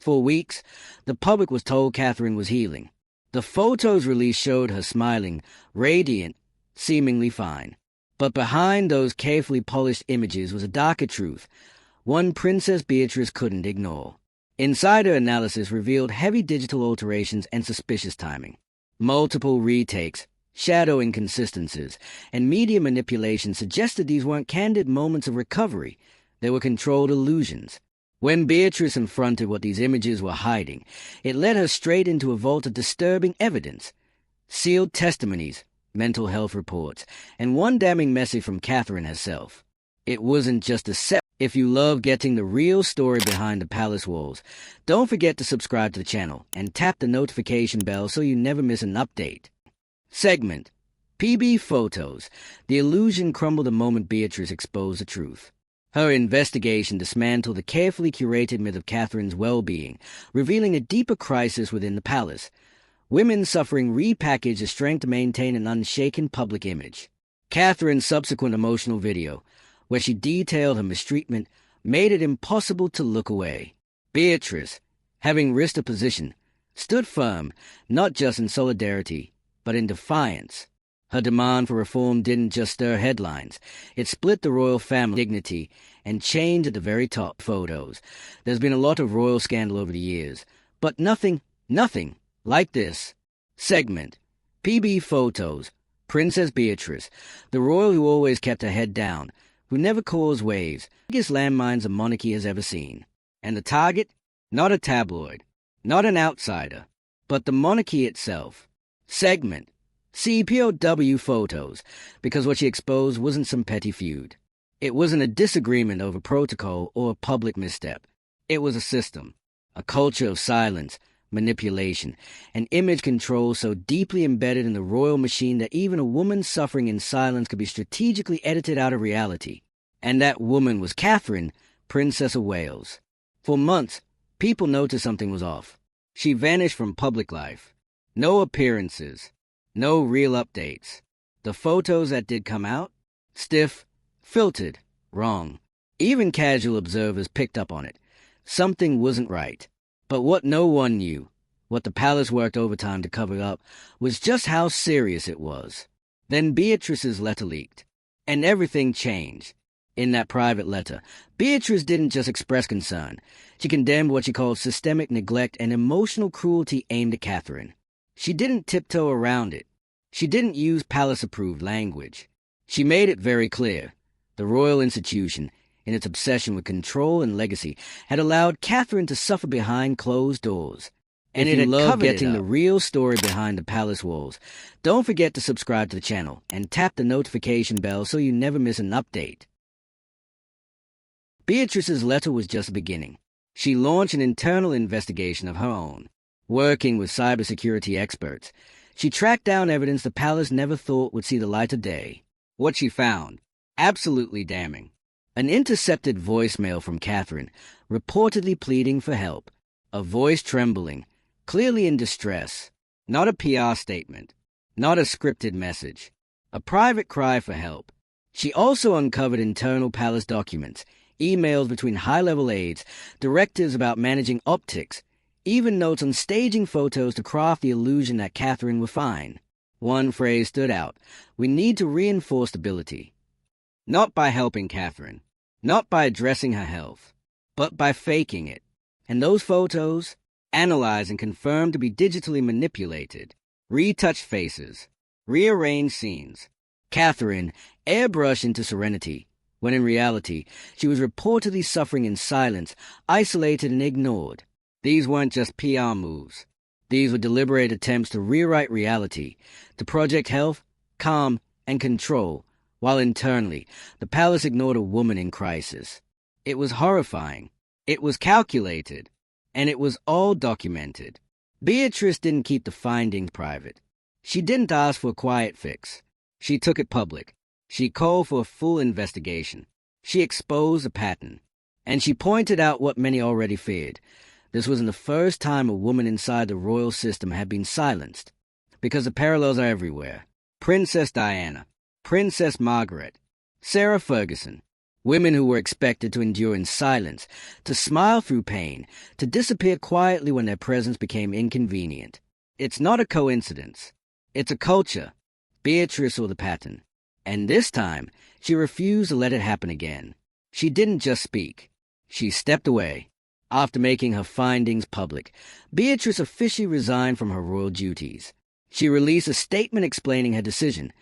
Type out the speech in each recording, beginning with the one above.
For weeks, the public was told Catherine was healing. The photos released showed her smiling, radiant, seemingly fine. But behind those carefully polished images was a darker truth, one Princess Beatrice couldn't ignore. Insider analysis revealed heavy digital alterations and suspicious timing. Multiple retakes, shadow inconsistencies, and media manipulation suggested these weren't candid moments of recovery. They were controlled illusions. When Beatrice confronted what these images were hiding, it led her straight into a vault of disturbing evidence. Sealed testimonies, mental health reports, and one damning message from Catherine herself. It wasn't just a set. If you love getting the real story behind the palace walls, don't forget to subscribe to the channel and tap the notification bell so you never miss an update. Segment: PB Photos. The illusion crumbled the moment Beatrice exposed the truth. Her investigation dismantled the carefully curated myth of Catherine's well-being, revealing a deeper crisis within the palace. Women suffering repackaged the strength to maintain an unshaken public image. Catherine's subsequent emotional video, where she detailed her mistreatment, made it impossible to look away. Beatrice, having risked her position, stood firm, not just in solidarity, but in defiance. Her demand for reform didn't just stir headlines. It split the royal family dignity and change at the very top. Photos. There's been a lot of royal scandal over the years, but nothing like this. Segment: PB Photos. Princess Beatrice, the royal who always kept her head down, who never caused waves, biggest landmines a monarchy has ever seen. And the target? Not a tabloid, not an outsider, but the monarchy itself. Segment: CPOW Photos, because what she exposed wasn't some petty feud. It wasn't a disagreement over protocol or a public misstep. It was a system, a culture of silence, manipulation, and image control so deeply embedded in the royal machine that even a woman suffering in silence could be strategically edited out of reality. And that woman was Catherine, Princess of Wales. For months, people noticed something was off. She vanished from public life. No appearances. No real updates. The photos that did come out? Stiff, filtered, wrong. Even casual observers picked up on it. Something wasn't right. But what no one knew, what the palace worked overtime to cover up, was just how serious it was. Then Beatrice's letter leaked, and everything changed. In that private letter, Beatrice didn't just express concern. She condemned what she called systemic neglect and emotional cruelty aimed at Catherine. She didn't tiptoe around it. She didn't use palace-approved language. She made it very clear. The royal institution, in its obsession with control and legacy, had allowed Catherine to suffer behind closed doors. And it had loved getting the real story behind the palace walls. Don't forget to subscribe to the channel and tap the notification bell so you never miss an update. Beatrice's letter was just the beginning. She launched an internal investigation of her own. Working with cybersecurity experts, she tracked down evidence the palace never thought would see the light of day. What she found, absolutely damning. An intercepted voicemail from Catherine, reportedly pleading for help. A voice trembling, clearly in distress. Not a PR statement. Not a scripted message. A private cry for help. She also uncovered internal palace documents, emails between high-level aides, directives about managing optics, even notes on staging photos to craft the illusion that Catherine was fine. One phrase stood out: we need to reinforce stability. Not by helping Catherine, not by addressing her health, but by faking it. And those photos, analyzed and confirmed to be digitally manipulated, retouched faces, rearranged scenes. Catherine airbrushed into serenity, when in reality, she was reportedly suffering in silence, isolated and ignored. These weren't just PR moves. These were deliberate attempts to rewrite reality, to project health, calm, and control, while internally, the palace ignored a woman in crisis. It was horrifying. It was calculated. And it was all documented. Beatrice didn't keep the findings private. She didn't ask for a quiet fix. She took it public. She called for a full investigation. She exposed a pattern. And she pointed out what many already feared. This wasn't the first time a woman inside the royal system had been silenced. Because the parallels are everywhere. Princess Diana, Princess Margaret, Sarah Ferguson, Women who were expected to endure in silence, to smile through pain, to disappear quietly when their presence became inconvenient. It's not a coincidence. It's a culture. Beatrice saw the pattern. And this time, she refused to let it happen again. She didn't just speak. She stepped away. After making her findings public, Beatrice officially resigned from her royal duties. She released a statement explaining her decision,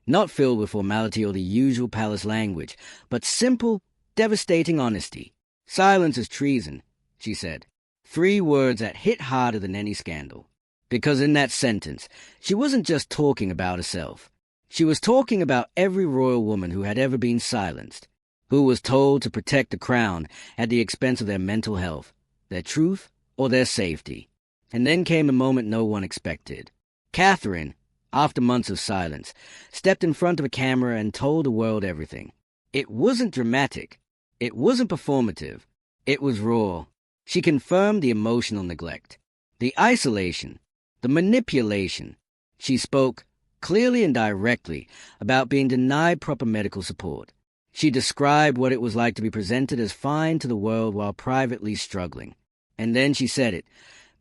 not filled with formality or the usual palace language, but simple, devastating honesty. Silence is treason, she said. 3 words that hit harder than any scandal. Because in that sentence, she wasn't just talking about herself. She was talking about every royal woman who had ever been silenced, who was told to protect the crown at the expense of their mental health, their truth, or their safety. And then came a moment no one expected. Catherine, after months of silence, stepped in front of a camera and told the world everything. It wasn't dramatic. It wasn't performative. It was raw. She confirmed the emotional neglect, the isolation, the manipulation. She spoke clearly and directly about being denied proper medical support. She described what it was like to be presented as fine to the world while privately struggling. And then she said it.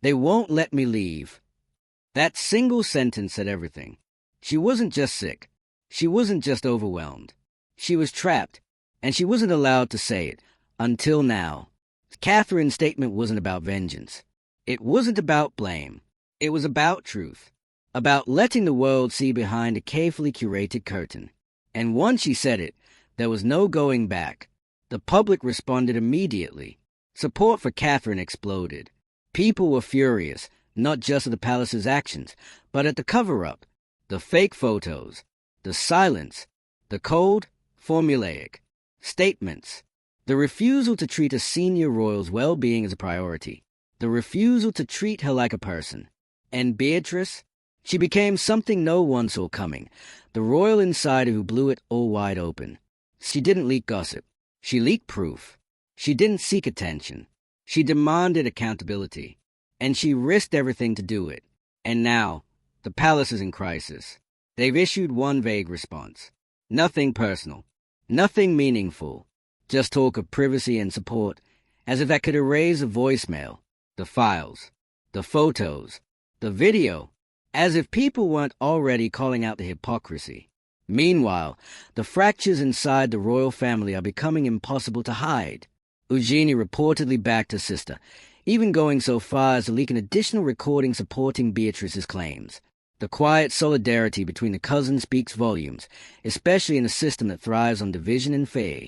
They won't let me leave. That single sentence said everything. She wasn't just sick. She wasn't just overwhelmed. She was trapped, and she wasn't allowed to say it, until now. Catherine's statement wasn't about vengeance. It wasn't about blame. It was about truth, about letting the world see behind a carefully curated curtain. And once she said it, there was no going back. The public responded immediately. Support for Catherine exploded. People were furious, not just at the palace's actions, but at the cover-up, the fake photos, the silence, the cold, formulaic statements, the refusal to treat a senior royal's well-being as a priority, the refusal to treat her like a person. And Beatrice? She became something no one saw coming, the royal insider who blew it all wide open. She didn't leak gossip. She leaked proof. She didn't seek attention. She demanded accountability. And she risked everything to do it. And now, the palace is in crisis. They've issued one vague response. Nothing personal. Nothing meaningful. Just talk of privacy and support, as if that could erase the voicemail, the files, the photos, the video, as if people weren't already calling out the hypocrisy. Meanwhile, the fractures inside the royal family are becoming impossible to hide. Eugenie reportedly backed her sister, even going so far as to leak an additional recording supporting Beatrice's claims. The quiet solidarity between the cousins speaks volumes, especially in a system that thrives on division and fear.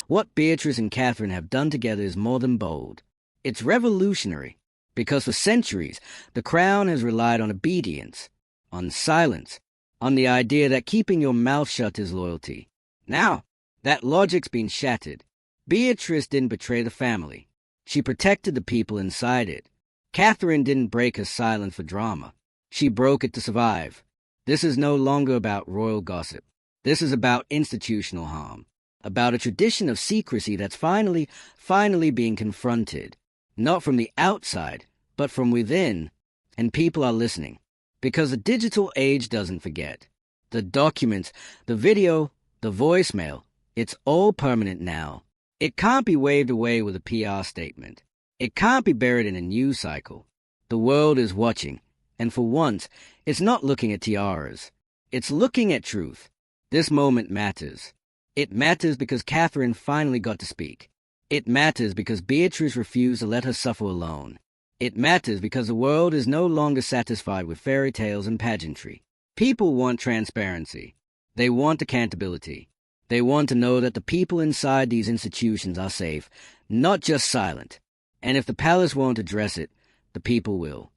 What Beatrice and Catherine have done together is more than bold. It's revolutionary, because for centuries, the crown has relied on obedience, on silence, on the idea that keeping your mouth shut is loyalty. Now, that logic's been shattered. Beatrice didn't betray the family. She protected the people inside it. Catherine didn't break her silence for drama. She broke it to survive. This is no longer about royal gossip. This is about institutional harm, about a tradition of secrecy that's finally being confronted, not from the outside, but from within. And people are listening, because the digital age doesn't forget. The documents, the video, the voicemail, it's all permanent now. It can't be waved away with a PR statement. It can't be buried in a news cycle. The world is watching, and for once, it's not looking at tiaras. It's looking at truth. This moment matters. It matters because Catherine finally got to speak. It matters because Beatrice refused to let her suffer alone. It matters because the world is no longer satisfied with fairy tales and pageantry. People want transparency. They want accountability. They want to know that the people inside these institutions are safe, not just silent. And if the palace won't address it, the people will.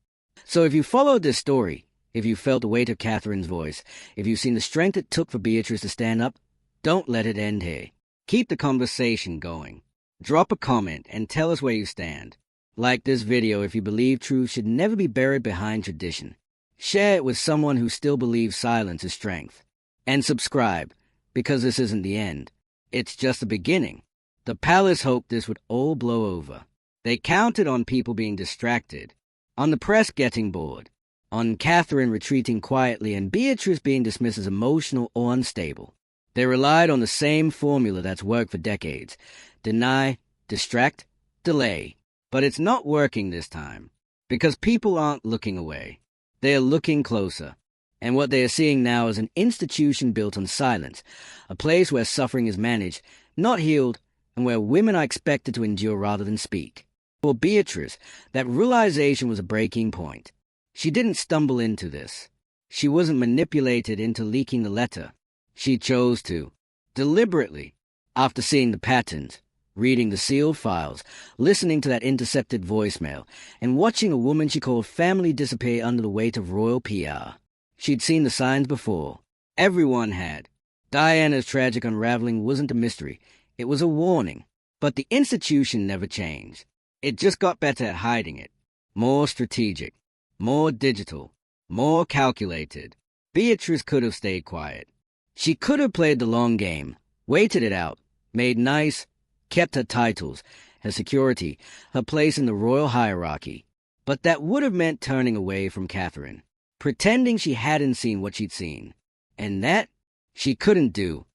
So if you followed this story, if you felt the weight of Catherine's voice, if you've seen the strength it took for Beatrice to stand up, don't let it end here. Keep the conversation going. Drop a comment and tell us where you stand. Like this video if you believe truth should never be buried behind tradition. Share it with someone who still believes silence is strength. And subscribe, because this isn't the end. It's just the beginning. The palace hoped this would all blow over. They counted on people being distracted, on the press getting bored, on Catherine retreating quietly and Beatrice being dismissed as emotional or unstable. They relied on the same formula that's worked for decades. Deny, distract, delay. But it's not working this time, because people aren't looking away. They are looking closer. And what they are seeing now is an institution built on silence, a place where suffering is managed, not healed, and where women are expected to endure rather than speak. For Beatrice, that realization was a breaking point. She didn't stumble into this. She wasn't manipulated into leaking the letter. She chose to, deliberately, after seeing the patterns, reading the sealed files, listening to that intercepted voicemail, and watching a woman she called family disappear under the weight of royal PR. She'd seen the signs before. Everyone had. Diana's tragic unraveling wasn't a mystery. It was a warning. But the institution never changed. It just got better at hiding it. More strategic. More digital. More calculated. Beatrice could have stayed quiet. She could have played the long game, waited it out, made nice, kept her titles, her security, her place in the royal hierarchy. But that would have meant turning away from Catherine, pretending she hadn't seen what she'd seen. And that she couldn't do.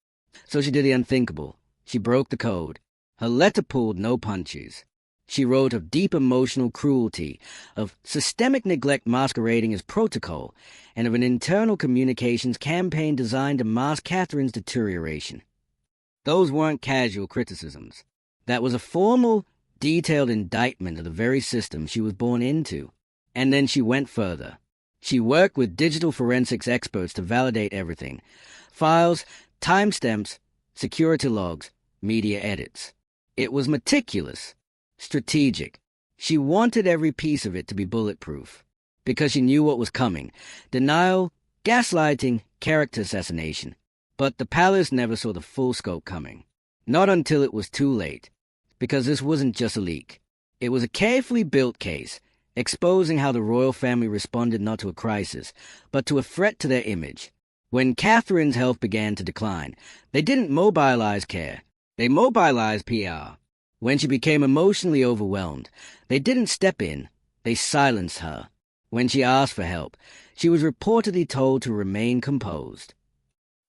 So she did the unthinkable. She broke the code. Her letter pulled no punches. She wrote of deep emotional cruelty, of systemic neglect masquerading as protocol, and of an internal communications campaign designed to mask Catherine's deterioration. Those weren't casual criticisms. That was a formal, detailed indictment of the very system she was born into. And then she went further. She worked with digital forensics experts to validate everything. Files, timestamps, security logs, media edits. It was meticulous. Strategic. She wanted every piece of it to be bulletproof, because she knew what was coming. Denial, gaslighting, character assassination. But the palace never saw the full scope coming. Not until it was too late. Because this wasn't just a leak. It was a carefully built case, exposing how the royal family responded not to a crisis, but to a threat to their image. When Catherine's health began to decline, they didn't mobilize care. They mobilized PR. When she became emotionally overwhelmed, they didn't step in, they silenced her. When she asked for help, she was reportedly told to remain composed.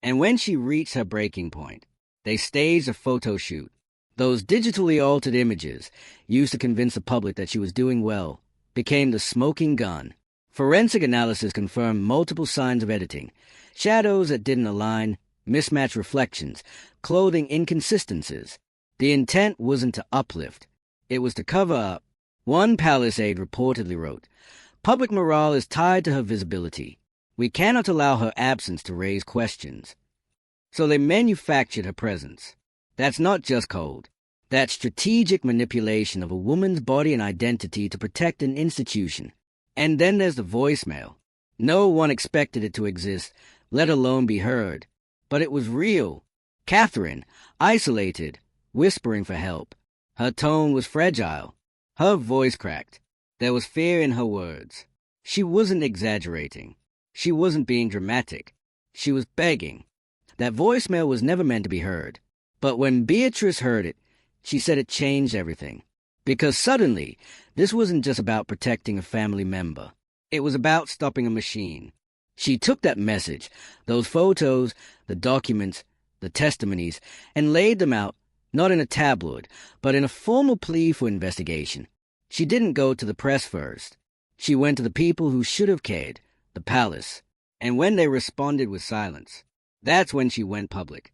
And when she reached her breaking point, they staged a photo shoot. Those digitally altered images, used to convince the public that she was doing well, became the smoking gun. Forensic analysis confirmed multiple signs of editing, shadows that didn't align, mismatched reflections, clothing inconsistencies. The intent wasn't to uplift. It was to cover up. One palace aide reportedly wrote, "Public morale is tied to her visibility. We cannot allow her absence to raise questions." So they manufactured her presence. That's not just cold. That's strategic manipulation of a woman's body and identity to protect an institution. And then there's the voicemail. No one expected it to exist, let alone be heard. But it was real. Catherine, isolated, whispering for help. Her tone was fragile. Her voice cracked. There was fear in her words. She wasn't exaggerating. She wasn't being dramatic. She was begging. That voicemail was never meant to be heard. But when Beatrice heard it, she said it changed everything. Because suddenly, this wasn't just about protecting a family member. It was about stopping a machine. She took that message, those photos, the documents, the testimonies, and laid them out, not in a tabloid, but in a formal plea for investigation. She didn't go to the press first. She went to the people who should have cared, the palace. And when they responded with silence, that's when she went public.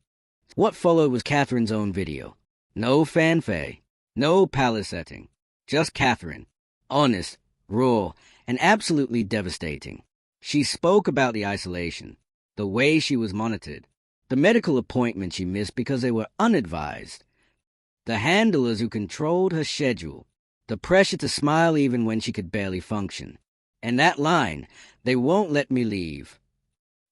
What followed was Catherine's own video. No fanfare, no palace setting, just Catherine. Honest, raw, and absolutely devastating. She spoke about the isolation, the way she was monitored, the medical appointments she missed because they were unadvised, the handlers who controlled her schedule, the pressure to smile even when she could barely function. And that line, "They won't let me leave."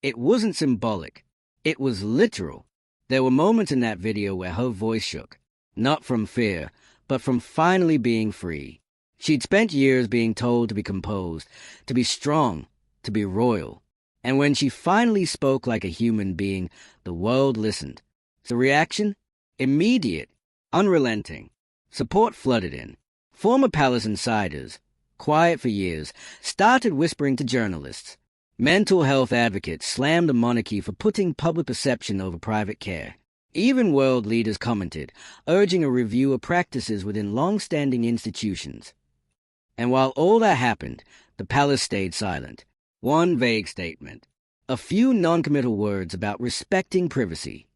It wasn't symbolic. It was literal. There were moments in that video where her voice shook, not from fear, but from finally being free. She'd spent years being told to be composed, to be strong, to be royal. And when she finally spoke like a human being, the world listened. The reaction? Immediate, unrelenting. Support flooded in. Former palace insiders, quiet for years, started whispering to journalists. Mental health advocates slammed the monarchy for putting public perception over private care. Even world leaders commented, urging a review of practices within long-standing institutions. And while all that happened, the palace stayed silent. One vague statement. A few non-committal words about respecting privacy.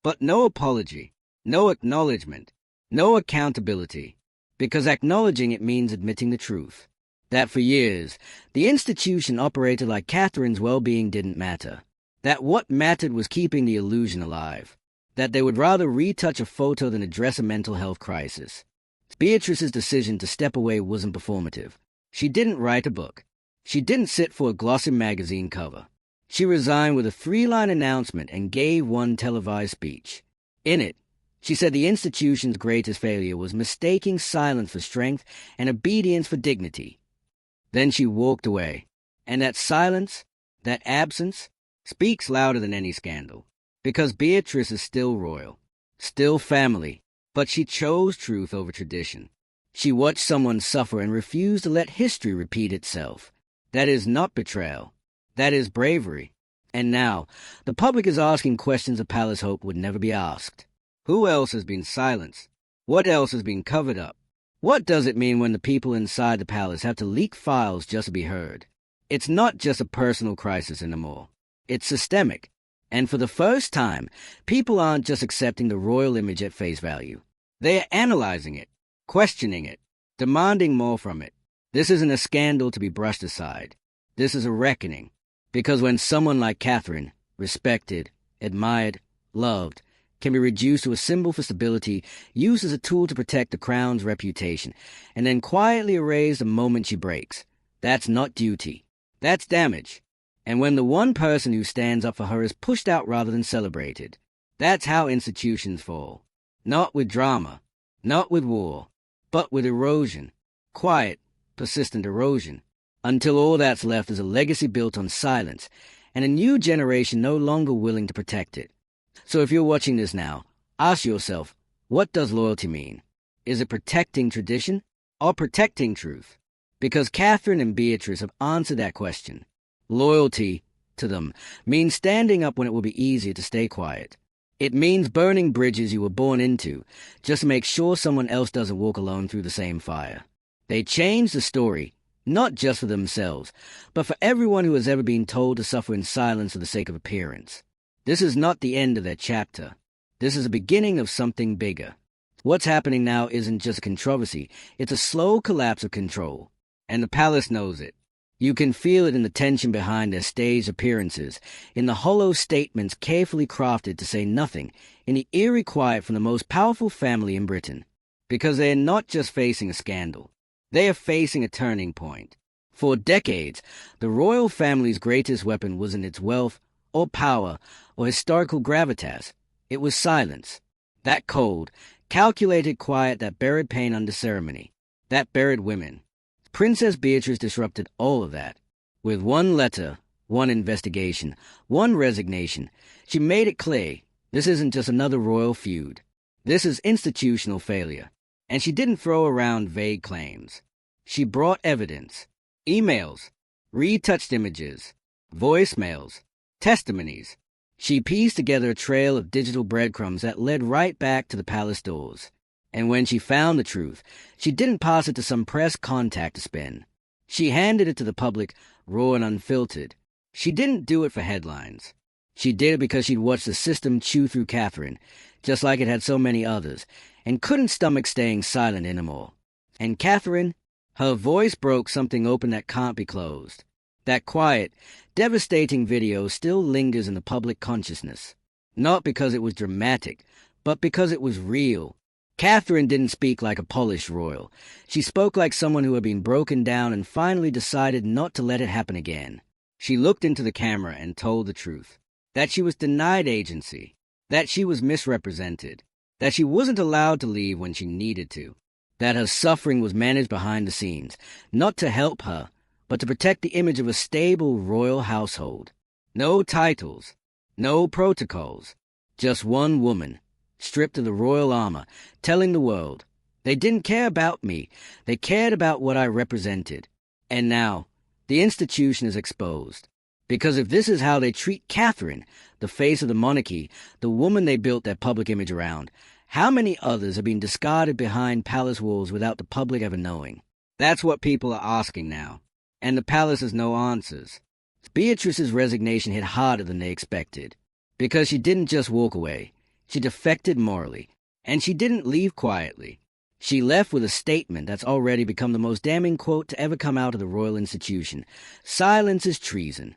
But no apology, no acknowledgement, no accountability. Because acknowledging it means admitting the truth. That for years, the institution operated like Catherine's well-being didn't matter. That what mattered was keeping the illusion alive. That they would rather retouch a photo than address a mental health crisis. Beatrice's decision to step away wasn't performative. She didn't write a book. She didn't sit for a glossy magazine cover. She resigned with a 3-line announcement and gave one televised speech. In it, she said the institution's greatest failure was mistaking silence for strength and obedience for dignity. Then she walked away. And that silence, that absence, speaks louder than any scandal. Because Beatrice is still royal, still family, but she chose truth over tradition. She watched someone suffer and refused to let history repeat itself. That is not betrayal. That is bravery. And now, the public is asking questions the palace hoped would never be asked. Who else has been silenced? What else has been covered up? What does it mean when the people inside the palace have to leak files just to be heard? It's not just a personal crisis anymore. It's systemic. And for the first time, people aren't just accepting the royal image at face value. They are analyzing it, questioning it, demanding more from it. This isn't a scandal to be brushed aside. This is a reckoning. Because when someone like Catherine, respected, admired, loved, can be reduced to a symbol for stability, used as a tool to protect the crown's reputation, and then quietly erased the moment she breaks, that's not duty. That's damage. And when the one person who stands up for her is pushed out rather than celebrated, that's how institutions fall. Not with drama, not with war, but with erosion. Quiet, persistent erosion. Until all that's left is a legacy built on silence, and a new generation no longer willing to protect it. So if you're watching this now, ask yourself, what does loyalty mean? Is it protecting tradition or protecting truth? Because Catherine and Beatrice have answered that question. Loyalty, to them, means standing up when it will be easier to stay quiet. It means burning bridges you were born into, just to make sure someone else doesn't walk alone through the same fire. They changed the story, not just for themselves, but for everyone who has ever been told to suffer in silence for the sake of appearance. This is not the end of their chapter. This is the beginning of something bigger. What's happening now isn't just a controversy, it's a slow collapse of control. And the palace knows it. You can feel it in the tension behind their staged appearances, in the hollow statements carefully crafted to say nothing, in the eerie quiet from the most powerful family in Britain. Because they are not just facing a scandal. They are facing a turning point. For decades, the royal family's greatest weapon wasn't its wealth, or power, or historical gravitas. It was silence. That cold, calculated quiet that buried pain under ceremony. That buried women. Princess Beatrice disrupted all of that. With one letter, one investigation, one resignation, she made it clear this isn't just another royal feud. This is institutional failure. And she didn't throw around vague claims. She brought evidence. Emails, retouched images, voicemails, testimonies. She pieced together a trail of digital breadcrumbs that led right back to the palace doors. And when she found the truth, she didn't pass it to some press contact to spin. She handed it to the public, raw and unfiltered. She didn't do it for headlines. She did it because she'd watched the system chew through Catherine, just like it had so many others, and couldn't stomach staying silent anymore. And Catherine, her voice broke something open that can't be closed. That quiet, devastating video still lingers in the public consciousness. Not because it was dramatic, but because it was real. Catherine didn't speak like a polished royal. She spoke like someone who had been broken down and finally decided not to let it happen again. She looked into the camera and told the truth. That she was denied agency. That she was misrepresented. That she wasn't allowed to leave when she needed to. That her suffering was managed behind the scenes, not to help her, but to protect the image of a stable royal household. No titles. No protocols. Just one woman, stripped of the royal armor, telling the world, they didn't care about me, they cared about what I represented. And now, the institution is exposed. Because if this is how they treat Catherine, the face of the monarchy, the woman they built their public image around, how many others are being discarded behind palace walls without the public ever knowing? That's what people are asking now. And the palace has no answers. Beatrice's resignation hit harder than they expected. Because she didn't just walk away. She defected morally. And she didn't leave quietly. She left with a statement that's already become the most damning quote to ever come out of the royal institution. Silence is treason.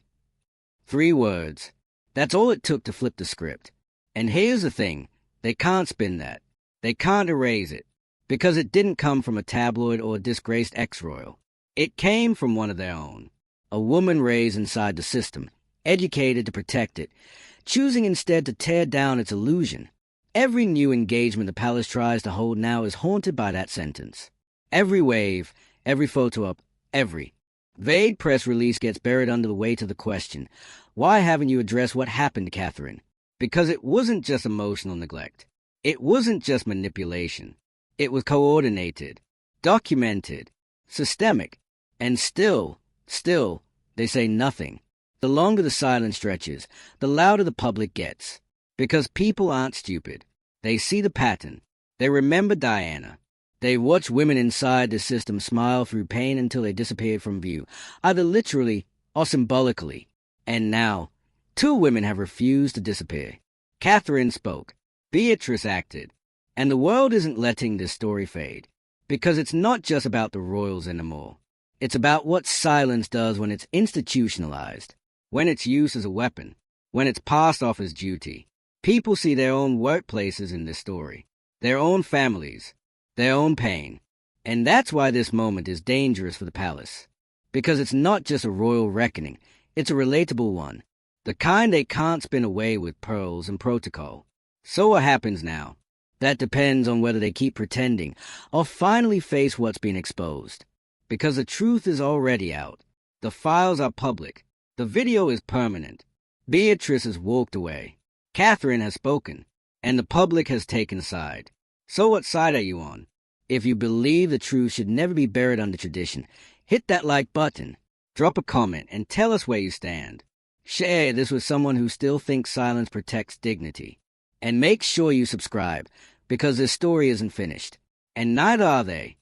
3 words. That's all it took to flip the script. And here's the thing. They can't spin that. They can't erase it. Because it didn't come from a tabloid or a disgraced ex-royal. It came from one of their own. A woman raised inside the system, educated to protect it, choosing instead to tear down its illusion. Every new engagement the palace tries to hold now is haunted by that sentence. Every wave, every photo op, every vague press release gets buried under the weight of the question, why haven't you addressed what happened to Catherine? Because it wasn't just emotional neglect. It wasn't just manipulation. It was coordinated, documented, systemic, and still, they say nothing. The longer the silence stretches, the louder the public gets. Because people aren't stupid. They see the pattern. They remember Diana. They watch women inside the system smile through pain until they disappeared from view, either literally or symbolically. And now, 2 women have refused to disappear. Catherine spoke. Beatrice acted. And the world isn't letting this story fade. Because it's not just about the royals anymore. It's about what silence does when it's institutionalized, when it's used as a weapon, when it's passed off as duty. People see their own workplaces in this story, their own families, their own pain. And that's why this moment is dangerous for the palace. Because it's not just a royal reckoning, it's a relatable one. The kind they can't spin away with pearls and protocol. So what happens now? That depends on whether they keep pretending or finally face what's been exposed. Because the truth is already out. The files are public. The video is permanent. Beatrice has walked away. Catherine has spoken. And the public has taken a side. So what side are you on? If you believe the truth should never be buried under tradition, hit that like button. Drop a comment and tell us where you stand. Share this with someone who still thinks silence protects dignity. And make sure you subscribe, because this story isn't finished. And neither are they.